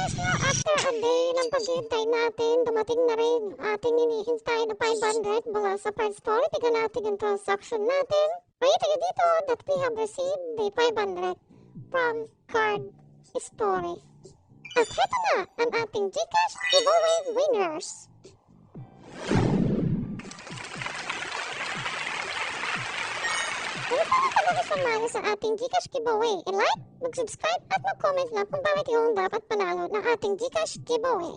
guys, after a day ng paghihintay natin, dumating na rin yung ating hinihintay na 500 mula sa Card Story. Tignan natin yung transaction natin. Makita nyo dito that we have received the 500 from Card Story. At heto na ang ating Gcash giveaway winners. Kung pa rin sumali sa ating Gcash giveaway, i-like, mag-subscribe at mag-comment lang kung bakit yung dapat panalo ng ating Gcash giveaway.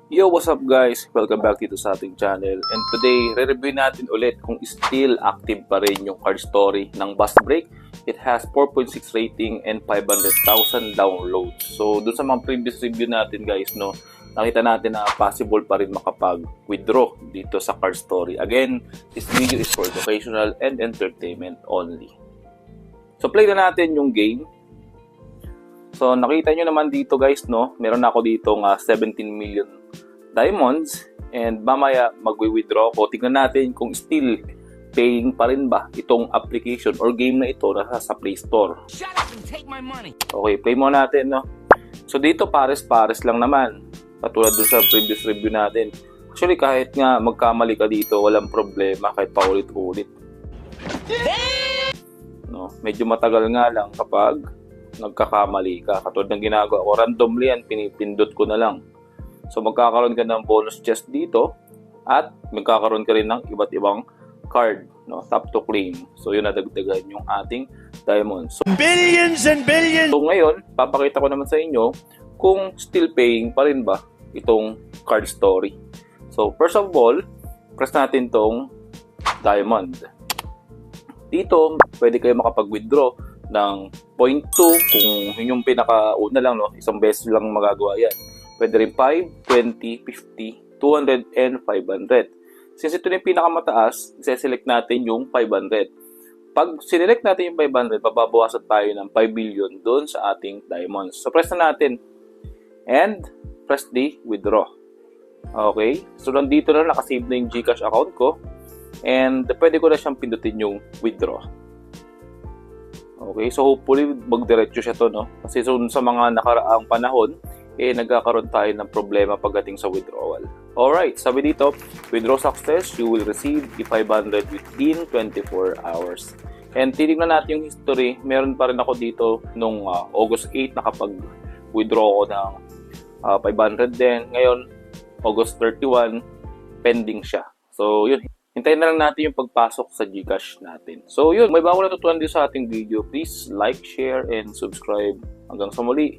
Yo, what's up guys? Welcome back dito sa ating channel. And today, re-review natin ulit kung still active pa rin yung Card Story ng Bus Break. It has 4.6 rating and 500,000 downloads. So, dun sa mga previous review natin guys, no, nakita natin na possible pa rin makapag-withdraw dito sa Card Story. Again, this video is for educational and entertainment only. So, play na natin yung game. So, nakita nyo naman dito guys, no, meron ako dito nga 17 million diamonds. And mamaya magwi-withdraw ko. Tingnan natin kung still paying pa rin ba itong application or game na ito na sa Play Store. Shut up and take my money. Okay, play mo natin, no. So, dito pares-pares lang naman. Katulad dun sa previous review natin. Actually, kahit nga magkamali ka dito, walang problema kahit paulit-ulit. No, medyo matagal nga lang kapag nagkakamali ka. Katulad ng ginagawa ko, randomly yan, pinipindot ko na lang. So, magkakaroon ka ng bonus chest dito at magkakaroon ka rin ng iba't ibang card, no, tap to claim. So, yun nadagdagan yung ating diamonds. So, Billions and billions. so, ngayon, papakita ko naman sa inyo kung still paying pa rin ba itong Card Story. So, first of all, press natin tong diamond. Dito, pwede kayo makapag-withdraw ng 0.2 kung yun yung pinakauna lang, no? Isang beses lang magagawa yan. Pwede rin 5, 20, 50, 200, and 500. Since ito na yung pinakamataas, i-select natin yung 500. Pag sinelect natin yung 500, papabawasan tayo ng 5 billion doon sa ating diamonds. So, press na natin. And, press the withdraw. Okay? So, nandito na nakasave na yung Gcash account ko. And, pwede ko na siyang pindutin yung withdraw. Okay? So, hopefully, magdiretso siya to, no? Kasi so, sa mga nakaraang panahon, nagkakaroon tayo ng problema pagdating sa withdrawal. Alright, sabi dito, withdraw success, you will receive the 500 within 24 hours. And titignan natin yung history, meron pa rin ako dito nung August 8 nakapag-withdraw ko ng 500 din. Ngayon, August 31, pending siya. So, yun. Hintayin na lang natin yung pagpasok sa Gcash natin. So, yun. May bago natutunan din sa ating video. Please like, share, and subscribe. Hanggang sa muli.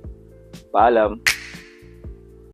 Paalam.